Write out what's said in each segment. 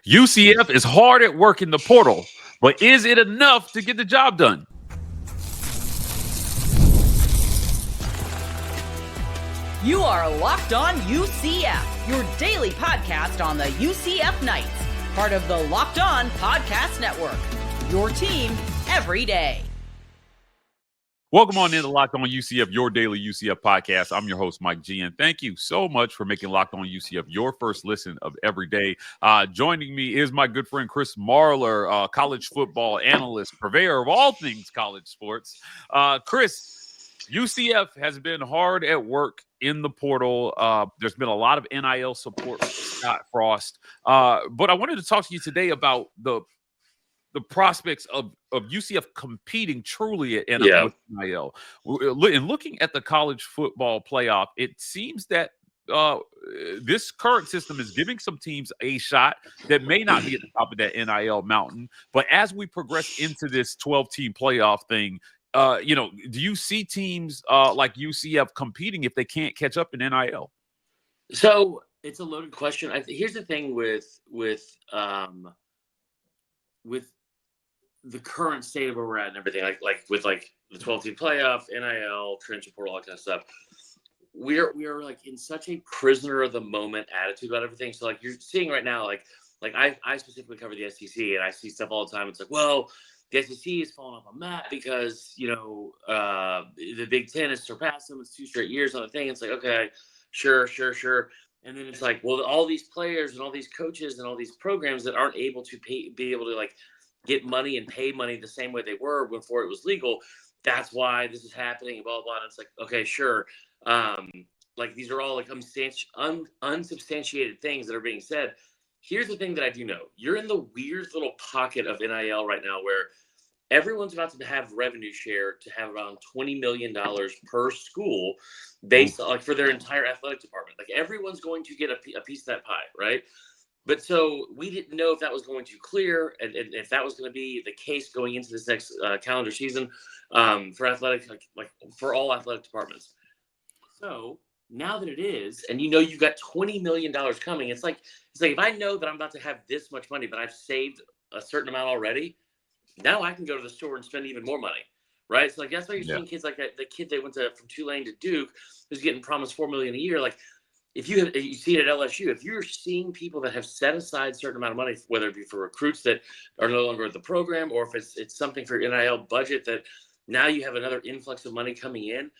UCF is hard at work in the portal, but is it enough to get the job done? You are Locked On UCF, your daily podcast on the UCF Knights, part of the Locked On Podcast Network, your team every day. Welcome on into Locked On UCF, your daily UCF podcast. I'm your host, Mike G, and thank you so much for making Locked On UCF your first listen of every day. Joining me is my good friend Chris Marler, college football analyst, purveyor of all things college sports. Chris, UCF has been hard at work in the portal. There's been a lot of NIL support from Scott Frost. But I wanted to talk to you today about the prospects of UCF competing truly at NIL. And looking at the college football playoff, it seems that this current system is giving some teams a shot that may not be at the top of that NIL mountain. But as we progress into this 12-team playoff thing, do you see teams like UCF competing if they can't catch up in NIL? So it's a loaded question. Here's the thing with the current state of where we're at and everything, like with the 12-team playoff, NIL, transfer portal, all that kind of stuff. We are like in such a prisoner of the moment attitude about everything. So like you're seeing right now, like I specifically cover the SEC and I see stuff all the time. It's like, well, the SEC is falling off a map because the Big Ten has surpassed them. It's 2 straight years on the thing. It's like, okay, sure. And then it's like, well, all these players and all these coaches and all these programs that aren't able to be able to like get money and pay money the same way they were before it was legal. That's why this is happening, and blah, blah, blah. And it's like, okay, sure. Like these are all like unsubstantiated things that are being said. Here's the thing that I do know. You're in the weird little pocket of NIL right now where everyone's about to have revenue share to have around $20 million per school based on, like, for their entire athletic department. Like everyone's going to get a piece of that pie, right? But so we didn't know if that was going to clear and if that was going to be the case going into this next calendar season for athletics, like for all athletic departments. So now that it is, and you've got $20 million coming, it's like if I know that I'm about to have this much money, but I've saved a certain amount already, now I can go to the store and spend even more money, right? So like that's why you're seeing kids like that. The kid that went from Tulane to Duke who's getting promised $4 million a year, like. If you see it at LSU, if you're seeing people that have set aside a certain amount of money, whether it be for recruits that are no longer at the program, or if it's something for your NIL budget that now you have another influx of money coming in,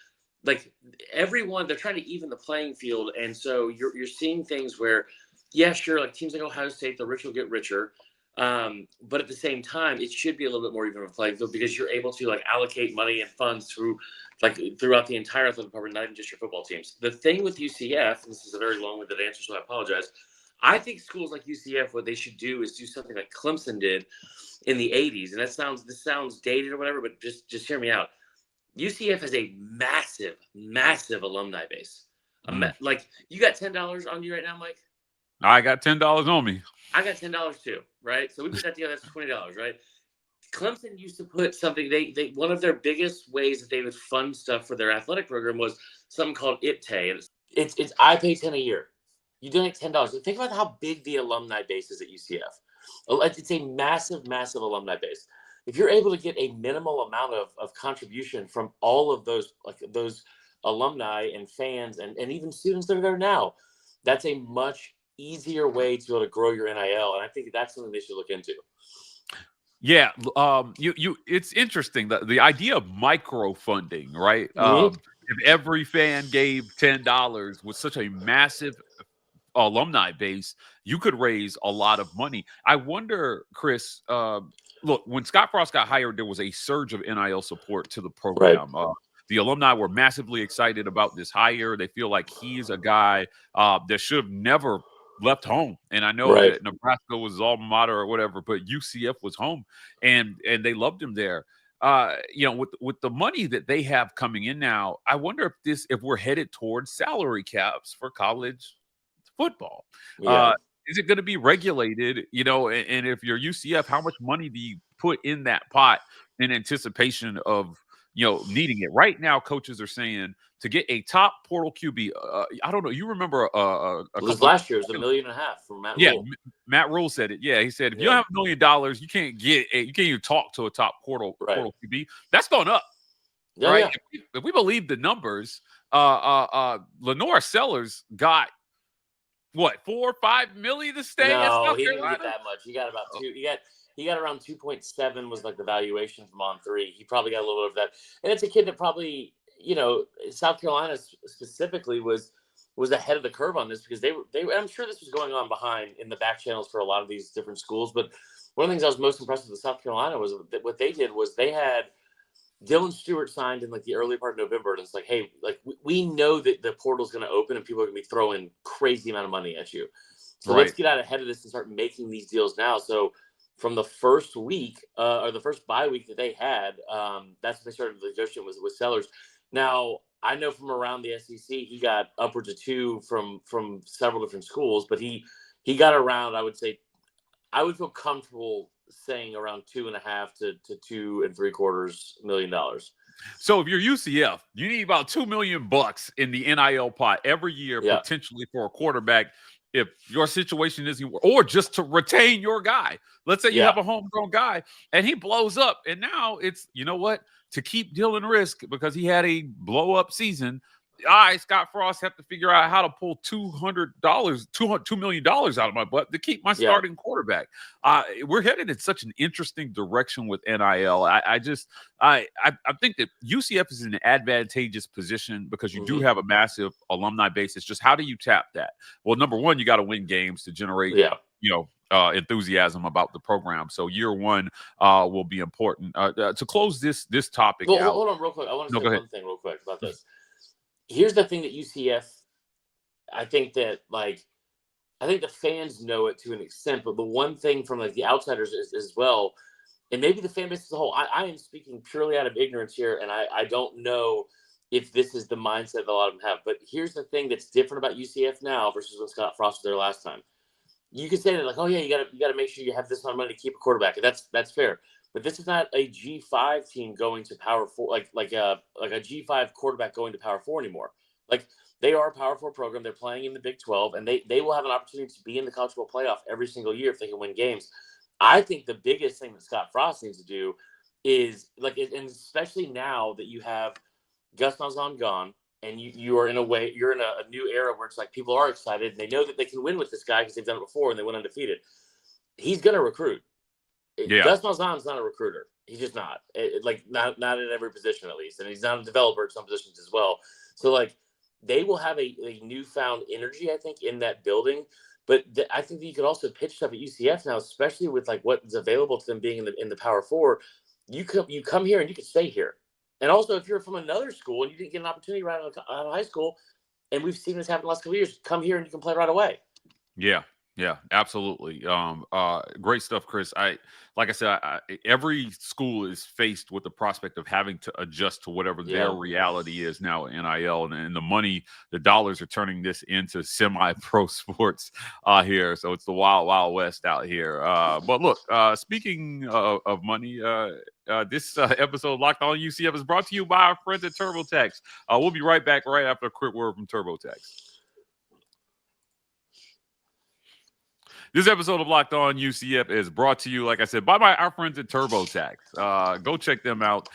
like everyone, they're trying to even the playing field. And so you're seeing things where, yeah, sure, like teams like Ohio State, the rich will get richer. But at the same time, it should be a little bit more even of a playing field because you're able to like allocate money and funds throughout the entire athletic department, not even just your football teams. The thing with UCF, and this is a very long-winded answer, so I apologize. I think schools like UCF, what they should do is do something like Clemson did in the 80s. And this sounds dated or whatever, but just hear me out. UCF has a massive, massive alumni base. Like you got $10 on you right now, Mike? I got $10 on me. I got $10 too, right? So we put that together. That's $20, right? Clemson used to put something. They one of their biggest ways that they would fund stuff for their athletic program was something called IPTAY. And it's I pay $10 a year. You donate $10. Think about how big the alumni base is at UCF. It's a massive, massive alumni base. If you're able to get a minimal amount of contribution from all of those alumni and fans and even students that are there now, that's a much easier way to be able to grow your NIL, and I think that's something they should look into. Yeah, it's interesting the idea of micro funding, right? Mm-hmm. If every fan gave $10 with such a massive alumni base, you could raise a lot of money. I wonder, Chris. Look, when Scott Frost got hired, there was a surge of NIL support to the program. Right. The alumni were massively excited about this hire. They feel like he's a guy that should have never left home. And I know that Nebraska was his alma mater or whatever, but UCF was home, and they loved him there. With the money that they have coming in now, I wonder if we're headed towards salary caps for college football. Yeah. Is it going to be regulated? And if you're UCF, how much money do you put in that pot in anticipation of needing it. Right now, coaches are saying to get a top portal QB, I don't know. You remember it was last year. It was $1.5 million from Matt Rule. Matt Rule said it. Yeah, he said if you don't have $1 million, you can't even talk to a top portal QB. That's going up, right? Yeah. If we believe the numbers, Lenore Sellers got what, $4 or $5 million to stay? No, he didn't get that much. He got about two. He got around 2.7 was like the valuation from On3. He probably got a little bit of that, and it's a kid that probably, South Carolina specifically was ahead of the curve on this because they I'm sure this was going on behind in the back channels for a lot of these different schools. But one of the things I was most impressed with South Carolina was that what they did was they had Dylan Stewart signed in like the early part of November, and it's like, hey, like we know that the portal's going to open and people are going to be throwing crazy amount of money at you. So let's get out ahead of this and start making these deals now. So from the first week or the first bye week that they had, that's when they started the negotiation with Sellers. Now, I know from around the SEC, he got upwards of 2 from several different schools, but he got around, I would say, I would feel comfortable saying around $2.5 to $2.75 million. So if you're UCF, you need about $2 million in the NIL pot every year, potentially for a quarterback. If your situation isn't, or just to retain your guy. Let's say you have a homegrown guy and he blows up, and now it's, to keep Dylan Risk because he had a blow up season. Scott Frost have to figure out how to pull $2 million out of my butt to keep my starting quarterback. We're headed in such an interesting direction with NIL. I think that UCF is in an advantageous position because you do have a massive alumni base. It's just, how do you tap that? Well, number one, you got to win games to generate, enthusiasm about the program. So year one will be important. To close this topic out. Hold on real quick. I want to say one thing real quick about this. Here's the thing that UCF, I think the fans know it to an extent, but the one thing from like the outsiders is as well, and maybe the fan base as a whole, I am speaking purely out of ignorance here, and I don't know if this is the mindset that a lot of them have, but here's the thing that's different about UCF now versus when Scott Frost was there last time. You can say that like, oh yeah, you gotta make sure you have this amount of money to keep a quarterback, and that's fair. But this is not a G5 team going to Power 4, like a G5 quarterback going to Power 4 anymore. Like, they are a Power 4 program. They're playing in the Big 12, and they will have an opportunity to be in the college football playoff every single year if they can win games. I think the biggest thing that Scott Frost needs to do is, and especially now that you have Gus Malzahn gone, and you're in a new era where it's like people are excited, and they know that they can win with this guy because they've done it before and they went undefeated. He's going to recruit. Gus Malzahn's not a recruiter. He's just not. Not in every position, at least. And he's not a developer at some positions as well. So, they will have a newfound energy, I think, in that building. But I think that you could also pitch stuff at UCF now, especially with, what's available to them being in the Power 4. You come here and you can stay here. And also, if you're from another school and you didn't get an opportunity right out of high school, and we've seen this happen the last couple of years, come here and you can play right away. Yeah, absolutely. Great stuff, Chris. Like I said, every school is faced with the prospect of having to adjust to whatever their reality is now in NIL, and the dollars are turning this into semi-pro sports here. So it's the wild, wild west out here. But look, speaking of money, this episode of Locked On UCF is brought to you by our friends at TurboTax. We'll be right back right after a quick word from TurboTax. This episode of Locked On UCF is brought to you, like I said, by our friends at TurboTax. Go check them out.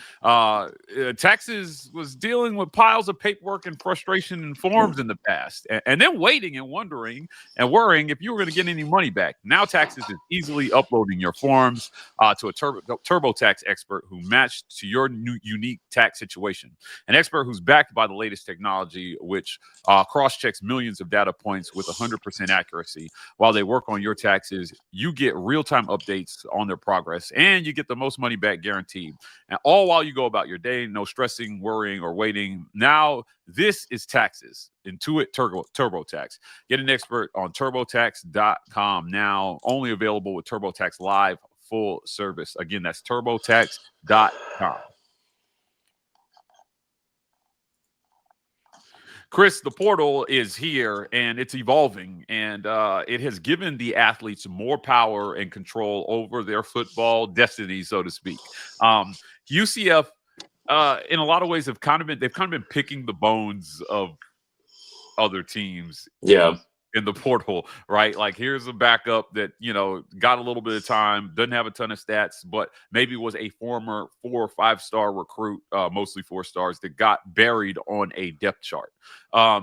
Taxes was dealing with piles of paperwork and frustration and forms in the past, and then waiting and wondering and worrying if you were going to get any money back. Now Taxes is easily uploading your forms to a TurboTax expert who matched to your unique tax situation. An expert who's backed by the latest technology, which cross-checks millions of data points with 100% accuracy while they work on your taxes. You get real-time updates on their progress, and you get the most money back guaranteed. And all while you go about your day, no stressing, worrying, or waiting. Now, this is Taxes. Intuit TurboTax. Get an expert on TurboTax.com now. Only available with TurboTax Live full service. Again, that's TurboTax.com. Chris, the portal is here and it's evolving, and it has given the athletes more power and control over their football destiny, so to speak. UCF in a lot of ways, they've kind of been picking the bones of other teams. Yeah. In the portal, right? Like, here's a backup that, got a little bit of time, doesn't have a ton of stats, but maybe was a former 4 or 5 star recruit, mostly 4 stars, that got buried on a depth chart. I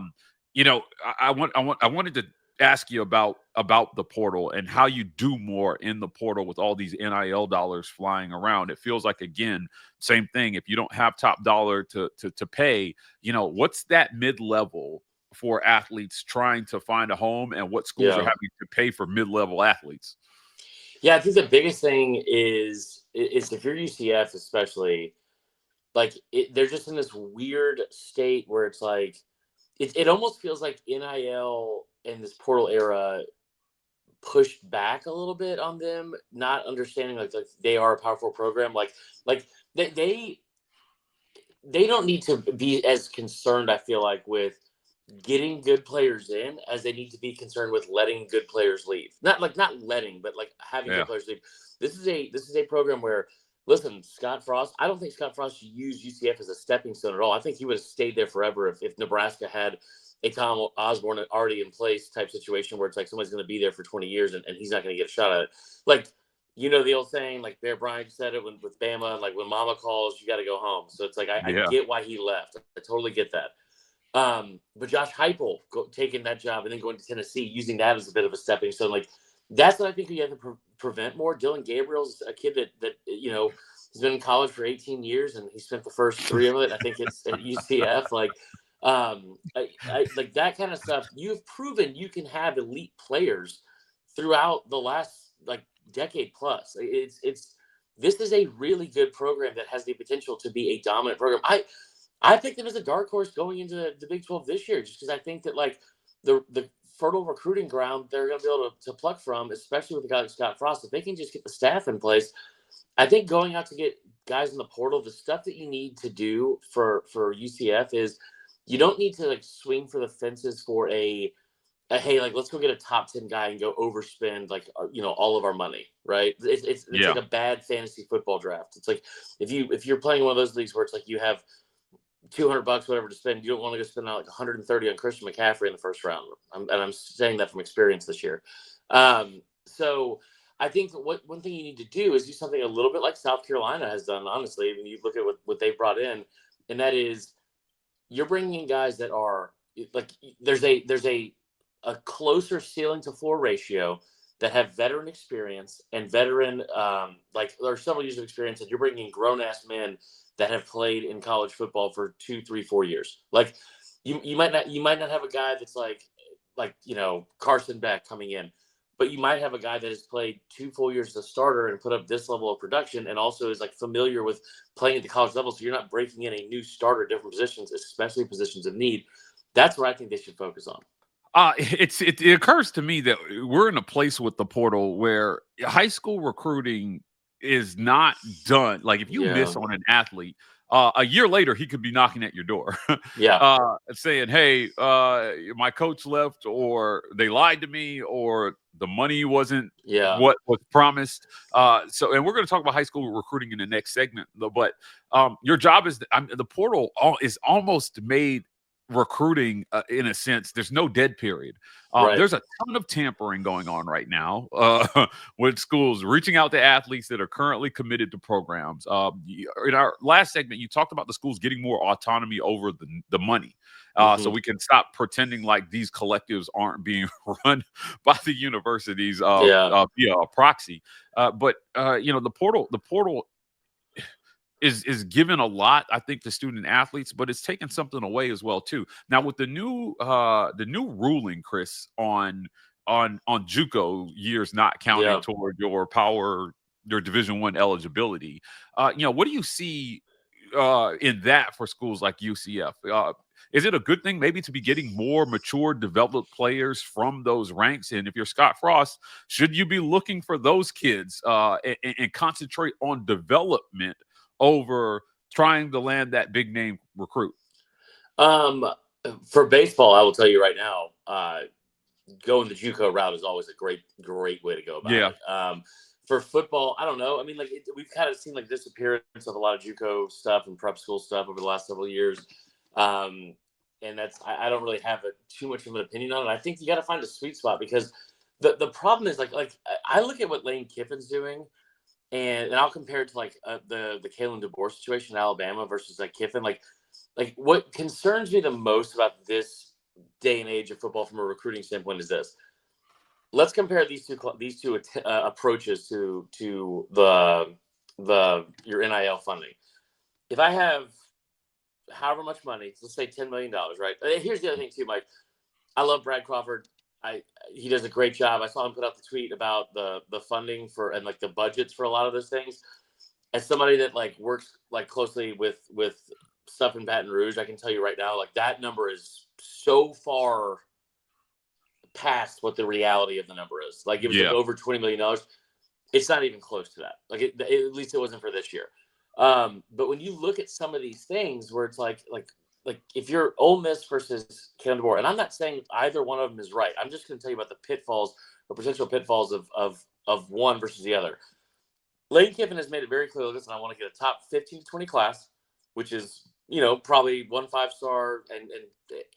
wanted to ask you about the portal and how you do more in the portal with all these NIL dollars flying around. It feels like, again, same thing. If you don't have top dollar to pay, what's that mid-level for athletes trying to find a home, and what schools are having to pay for mid-level athletes? Yeah, I think the biggest thing is if you're UCF, especially, like, they're just in this weird state where it's like, it almost feels like NIL in this portal era pushed back a little bit on them, not understanding like they are a powerful program. Like they don't need to be as concerned, I feel like, with getting good players in as they need to be concerned with letting good players leave. Not letting, but like having good players leave. This is a program where, listen, Scott Frost, I don't think Scott Frost used UCF as a stepping stone at all. I think he would have stayed there forever if Nebraska had a Tom Osborne already in place type situation where it's like somebody's going to be there for 20 years and he's not going to get a shot at it. Like, the old saying, like Bear Bryant said it with Bama, like, when mama calls, you got to go home. So it's like, I get why he left. I totally get that. But Josh Heupel taking that job and then going to Tennessee, using that as a bit of a stepping stone, like, that's what I think you have to prevent more. Dylan Gabriel's a kid that he's been in college for 18 years and he spent the first 3 of it, I think it's at UCF. Like, I like that kind of stuff. You've proven you can have elite players throughout the last decade plus. This is a really good program that has the potential to be a dominant program. I picked them as a dark horse going into the Big 12 this year, just because I think that the fertile recruiting ground they're going to be able to pluck from, especially with a guy like Scott Frost. If they can just get the staff in place, I think going out to get guys in the portal, the stuff that you need to do for UCF is you don't need to swing for the fences for a hey, let's go get a top 10 guy and go overspend all of our money, right? It's like a bad fantasy football draft. It's like if you're playing one of those leagues where it's like you have $200, whatever, to spend, you don't want to go spend out 130 on Christian McCaffrey in the first round. I'm saying that from experience this year. So I think one thing you need to do is do something a little bit like South Carolina has done, honestly, when you look at what they've brought in, and that is you're bringing in guys that are like, there's a closer ceiling to floor ratio that have veteran experience and veteran, there are several years of experience, and you're bringing in grown-ass men that have played in college football for 2, 3, 4 years. Like, you might not have a guy that's like Carson Beck coming in, but you might have a guy that has played 2 full years as a starter and put up this level of production, and also is familiar with playing at the college level. So you're not breaking in a new starter, different positions, especially positions of need. That's what I think they should focus on. It occurs to me that we're in a place with the portal where high school recruiting is not done. Like, if you miss on an athlete, a year later he could be knocking at your door, saying, "Hey, my coach left, or they lied to me, or the money wasn't what was promised." So, and we're going to talk about high school recruiting in the next segment, but your job is the portal is almost made recruiting in a sense. There's no dead period. There's a ton of tampering going on right now with schools reaching out to athletes that are currently committed to programs. In our last segment, you talked about the schools getting more autonomy over the money, so we can stop pretending like these collectives aren't being run by the universities via a proxy. But the portal is given a lot, I think, to student athletes, but it's taken something away as well too. Now, with the new ruling, Chris, on JUCO years not counting toward your Division I eligibility, what do you see in that for schools like UCF? Is it a good thing maybe to be getting more mature, developed players from those ranks? And if you're Scott Frost, should you be looking for those kids and concentrate on development over trying to land that big name recruit? For baseball, I will tell you right now, going the JUCO route is always a great way to go about it. for football, I don't know. I mean, like we've kind of seen like disappearance of a lot of JUCO stuff and prep school stuff over the last several years. And I don't really have too much of an opinion on it. I think you got to find a sweet spot because the problem is like I look at what Lane Kiffin's doing, and I'll compare it to like the Kalen DeBoer situation in Alabama versus like Kiffin. Like what concerns me the most about this day and age of football from a recruiting standpoint is this. Let's compare these two approaches to your NIL funding. If I have however much money, let's say $10 million, right? Here's the other thing too, Mike. I love Brad Crawford. He does a great job. I saw him put out the tweet about the funding for and like the budgets for a lot of those things. As somebody that like works like closely with stuff in Baton Rouge, I can tell you right now, like that number is so far past what the reality of the number is. Like it was like over $20 million. It's not even close to that. Like at least it wasn't for this year. But when you look at some of these things where it's like if you're Ole Miss versus Kalen DeBoer, and I'm not saying either one of them is right. I'm just going to tell you about the pitfalls or potential pitfalls of one versus the other. Lane Kiffin has made it very clear, listen, I want to get a top 15 to 20 class, which is, probably 1 5-star and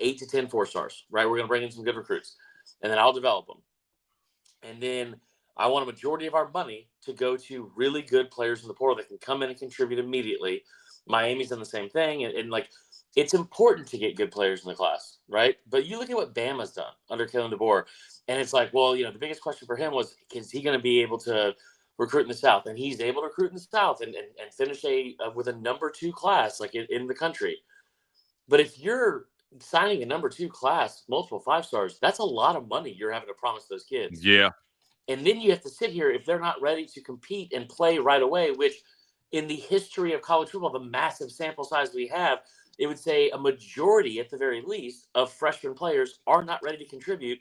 8 to 10 4-stars, right? We're going to bring in some good recruits, and then I'll develop them. And then I want a majority of our money to go to really good players in the portal that can come in and contribute immediately. Miami's done the same thing. And like, it's important to get good players in the class, right? But you look at what Bama's done under Kalen DeBoer, and it's like, well, the biggest question for him was, is he going to be able to recruit in the South? And he's able to recruit in the South and finish with a number 2 class, like in the country. But if you're signing a number 2 class, multiple 5-stars, that's a lot of money you're having to promise those kids. Yeah. And then you have to sit here if they're not ready to compete and play right away, which in the history of college football, the massive sample size we have, it would say a majority at the very least of freshman players are not ready to contribute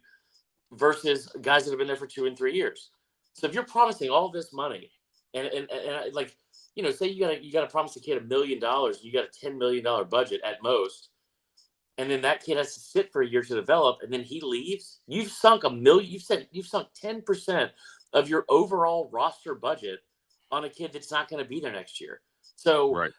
versus guys that have been there for 2 and 3 years. So if you're promising all this money and like, say you got to promise a kid $1 million, you got a $10 million budget at most, and then that kid has to sit for a year to develop, and then he leaves, you've sunk $1 million. You've sunk 10% of your overall roster budget on a kid that's not going to be there next year. So, right.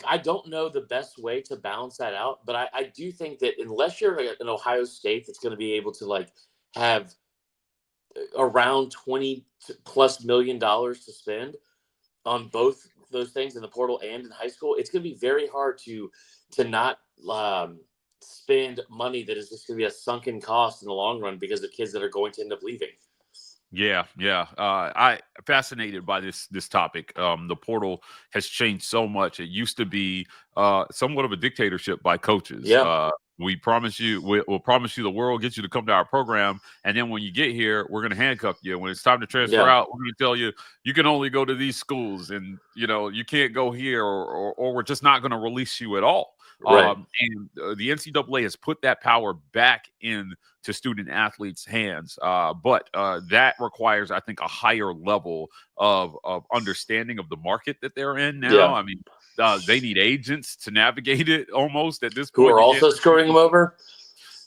I don't know the best way to balance that out, but I do think that unless you're an Ohio State that's going to be able to like have around $20+ million to spend on both those things in the portal and in high school, it's going to be very hard to not spend money that is just going to be a sunken cost in the long run because of kids that are going to end up leaving. Yeah. I fascinated by this topic. The portal has changed so much. It used to be somewhat of a dictatorship by coaches. Yeah. We promise you, we'll promise you the world, get you to come to our program, and then when you get here, we're going to handcuff you. When it's time to transfer out, we're going to tell you you can only go to these schools, and you can't go here, or we're just not going to release you at all. Right. And the NCAA has put that power back into student athletes' hands, but that requires, I think, a higher level of understanding of the market that they're in now. Yeah. I mean, they need agents to navigate it almost at this point. Who are also screwing them over.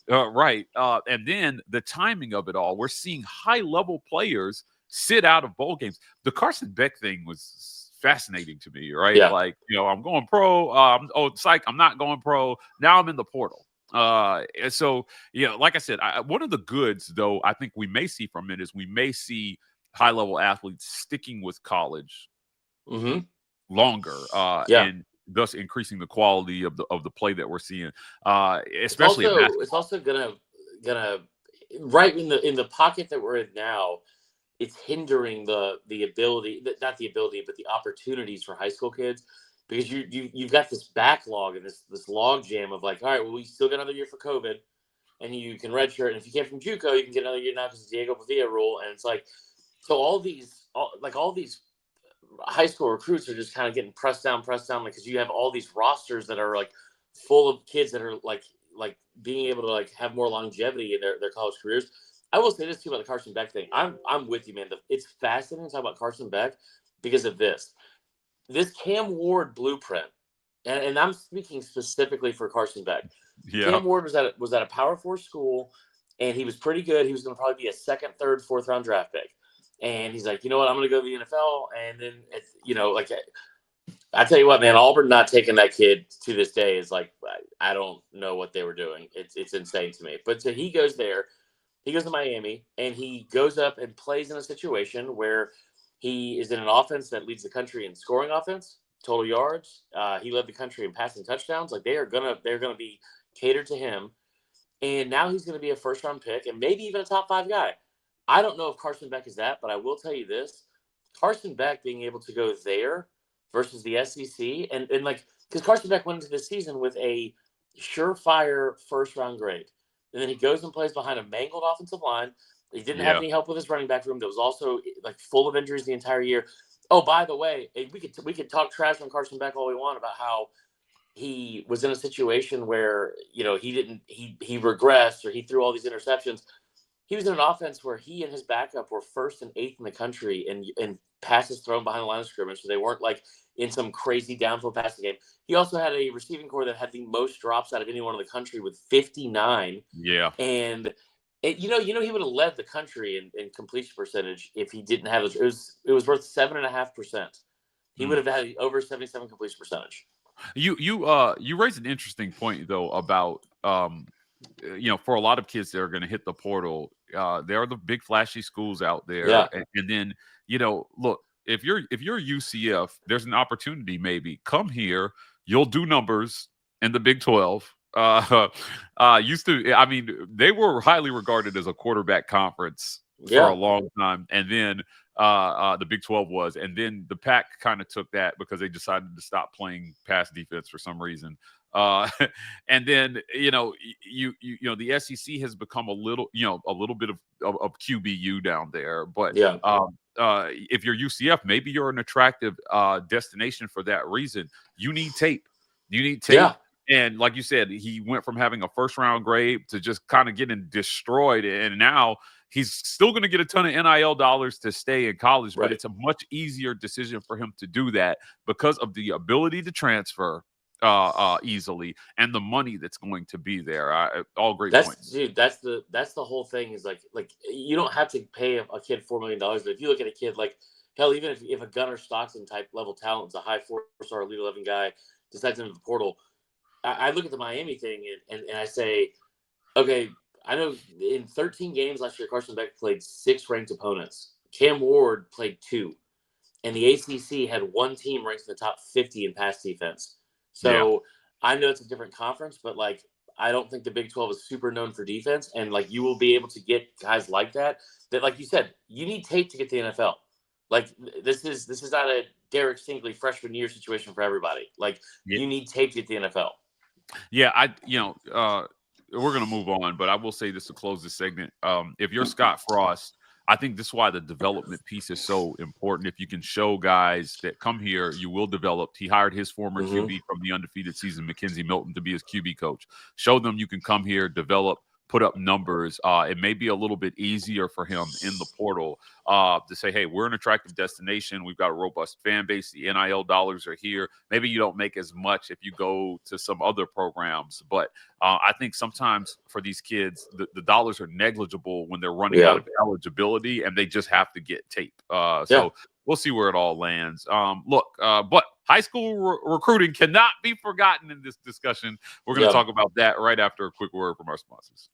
Right. And then the timing of it all. We're seeing high-level players sit out of bowl games. The Carson Beck thing was fascinating to me, right? Yeah. Like, I'm going pro. Psych, I'm not going pro. Now I'm in the portal. And so, like I said, one of the goods, though, I think we may see from it is we may see high-level athletes sticking with college longer, and thus increasing the quality of the play that we're seeing, especially it's also gonna right in the pocket that we're in now. It's hindering the ability, not the ability, but the opportunities for high school kids, because you've got this backlog and this log jam of like, all right, well, we still got another year for COVID, and you can redshirt, and if you came from JUCO, you can get another year now because of the Diego Pavia rule, and it's like, so all these high school recruits are just kind of getting pressed down, like, because you have all these rosters that are like full of kids that are like being able to like have more longevity in their college careers. I will say this too about the Carson Beck thing. I'm with you, man. It's fascinating to talk about Carson Beck because of this Cam Ward blueprint, and I'm speaking specifically for Carson Beck. Yeah. Cam Ward was at a Power 4 school, and he was pretty good. He was going to probably be a second, third, fourth round draft pick. And he's like, you know what, I'm going to go to the NFL. And then, like, I tell you what, man, Auburn not taking that kid to this day is like, I don't know what they were doing. It's insane to me. But so he goes there. He goes to Miami, and he goes up and plays in a situation where he is in an offense that leads the country in scoring offense, total yards. He led the country in passing touchdowns. Like they're gonna be catered to him. And now he's going to be a first-round pick and maybe even a top-5 guy. I don't know if Carson Beck is that, but I will tell you this. Carson Beck being able to go there versus the SEC, and like, because Carson Beck went into this season with a surefire first-round grade. And then he goes and plays behind a mangled offensive line. He didn't have any help with his running back room. That was also like full of injuries the entire year. Oh, by the way, we could talk trash on Carson Beck all we want about how he was in a situation where, he regressed or he threw all these interceptions. He was in an offense where he and his backup were 1st and 8th in the country in passes thrown behind the line of scrimmage. So they weren't like in some crazy downfield passing game. He also had a receiving core that had the most drops out of anyone in the country with 59. Yeah. And he would have led the country in completion percentage if he didn't have it. It was worth 7.5%. He would have had over 77 completion percentage. You raised an interesting point though about for a lot of kids that are going to hit the portal, there are the big flashy schools out there, and then look, if you're UCF, there's an opportunity. Maybe come here, you'll do numbers in the Big 12. They were highly regarded as a quarterback conference for a long time, and then the Big 12 was, and then the Pac kind of took that because they decided to stop playing pass defense for some reason. And then the SEC has become a little bit of QBU down there, but if you're UCF, maybe you're an attractive destination for that reason. You need tape. And like you said, he went from having a first-round grade to just kind of getting destroyed. And now he's still going to get a ton of NIL dollars to stay in college, but it's a much easier decision for him to do that because of the ability to transfer easily and the money that's going to be there. All great points. Dude, that's the whole thing is like you don't have to pay a kid $4 million. But if you look at a kid like, hell, even if a Gunnar Stockton type level talent is a high 4-star Elite 11 guy, decides into the portal, I look at the Miami thing and I say, okay, I know in 13 games last year, Carson Beck played 6 ranked opponents. Cam Ward played 2. And the ACC had 1 team ranked in the top 50 in pass defense. So I know it's a different conference, but like, I don't think the Big 12 is super known for defense. And like, you will be able to get guys like that, like you said, you need tape to get the NFL. Like this is not a Derek Stingley freshman year situation for everybody. Like you need tape to get the NFL. Yeah, we're going to move on, but I will say this to close this segment. If you're Scott Frost, I think this is why the development piece is so important. If you can show guys that come here, you will develop. He hired his former QB from the undefeated season, McKenzie Milton, to be his QB coach. Show them you can come here, develop, put up numbers. It may be a little bit easier for him in the portal to say, hey, we're an attractive destination. We've got a robust fan base. The NIL dollars are here. Maybe you don't make as much if you go to some other programs. But I think sometimes for these kids, the dollars are negligible when they're running out of eligibility and they just have to get tape. So we'll see where it all lands. But high school recruiting cannot be forgotten in this discussion. We're going to talk about that right after a quick word from our sponsors.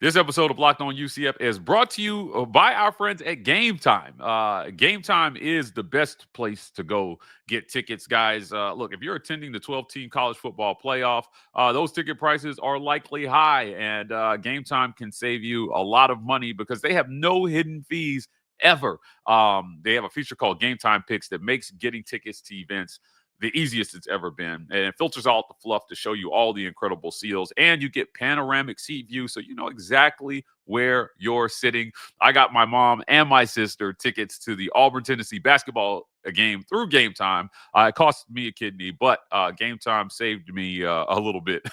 This episode of Locked On UCF is brought to you by our friends at Game Time. Game Time is the best place to go get tickets, guys. Look, if you're attending the 12-team college football playoff, those ticket prices are likely high, and Game Time can save you a lot of money because they have no hidden fees ever. They have a feature called Game Time Picks that makes getting tickets to events the easiest it's ever been. And it filters out the fluff to show you all the incredible seals. And you get panoramic seat view, so you know exactly where you're sitting. I got my mom and my sister tickets to the Auburn, Tennessee basketball game through Game Time. It cost me a kidney, but Game Time saved me a little bit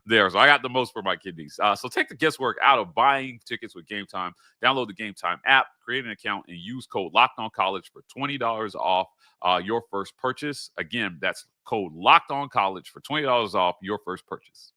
there. So I got the most for my kidneys. So take the guesswork out of buying tickets with Game Time. Download the Game Time app, create an account, and use code LOCKEDONCollege for $20 off your first purchase. Again, that's code LOCKEDONCollege for $20 off your first purchase.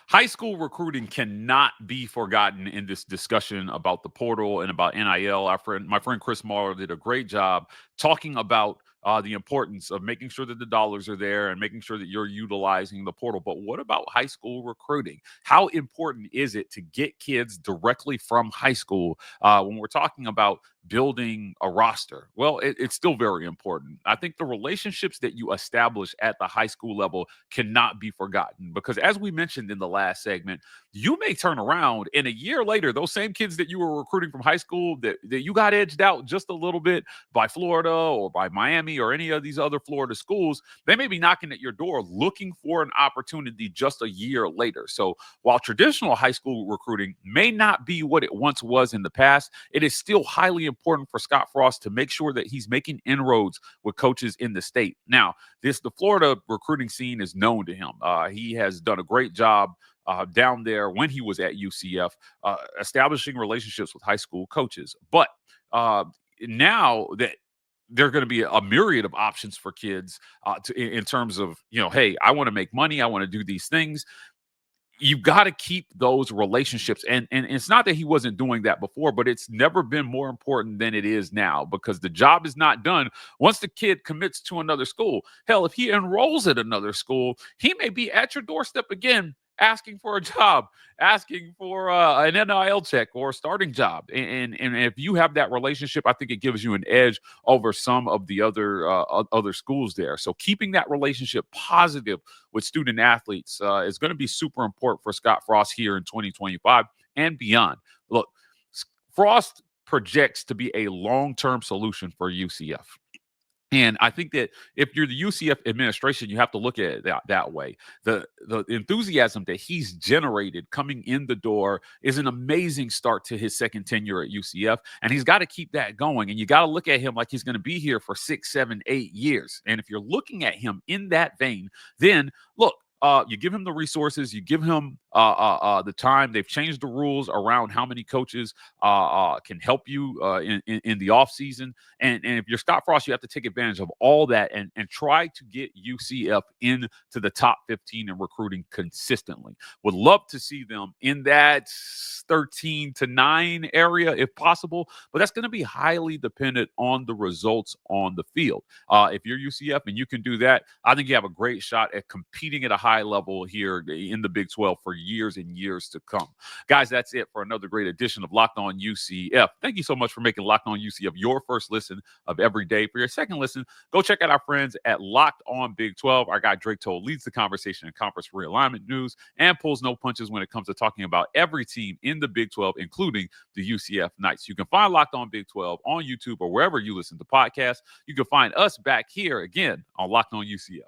High school recruiting cannot be forgotten in this discussion about the portal and about NIL. My friend Chris Marler did a great job talking about the importance of making sure that the dollars are there and making sure that you're utilizing the portal. But what about high school recruiting? How important is it to get kids directly from high school when we're talking about building a roster? Well, it's still very important. I think the relationships that you establish at the high school level cannot be forgotten, because as we mentioned in the last segment, you may turn around and a year later, those same kids that you were recruiting from high school that you got edged out just a little bit by Florida or by Miami or any of these other Florida schools, they may be knocking at your door looking for an opportunity just a year later. So while traditional high school recruiting may not be what it once was in the past, it is still highly important for Scott Frost to make sure that he's making inroads with coaches in the state. Now, the Florida recruiting scene is known to him. He has done a great job down there when he was at UCF, establishing relationships with high school coaches. But now that there are going to be a myriad of options for kids in terms of, hey, I want to make money, I want to do these things. You've got to keep those relationships. And it's not that he wasn't doing that before, but it's never been more important than it is now, because the job is not done once the kid commits to another school. Hell, if he enrolls at another school, he may be at your doorstep again, asking for a job, asking for an NIL check or a starting job. And if you have that relationship, I think it gives you an edge over some of the other schools there. So keeping that relationship positive with student athletes is going to be super important for Scott Frost here in 2025 and beyond. Look, Frost projects to be a long-term solution for UCF. And I think that if you're the UCF administration, you have to look at it that way. The enthusiasm that he's generated coming in the door is an amazing start to his second tenure at UCF. And he's got to keep that going. And you got to look at him like he's going to be here for 6, 7, 8 years. And if you're looking at him in that vein, then look, you give him the resources, you give him the time. They've changed the rules around how many coaches can help you in the offseason. And if you're Scott Frost, you have to take advantage of all that and try to get UCF into the top 15 in recruiting consistently. Would love to see them in that 13-9 area if possible, but that's going to be highly dependent on the results on the field. If you're UCF and you can do that, I think you have a great shot at competing at a high level here in the Big 12 for years and years to come. Guys, that's it for another great edition of Locked On UCF. Thank you so much for making Locked On UCF your first listen of every day. For your second listen, go check out our friends at Locked On Big 12. Our guy Drake Toll leads the conversation in conference realignment news and pulls no punches when it comes to talking about every team in the Big 12, including the UCF Knights. You can find Locked On Big 12 on YouTube or wherever you listen to podcasts. You can find us back here again on Locked On UCF.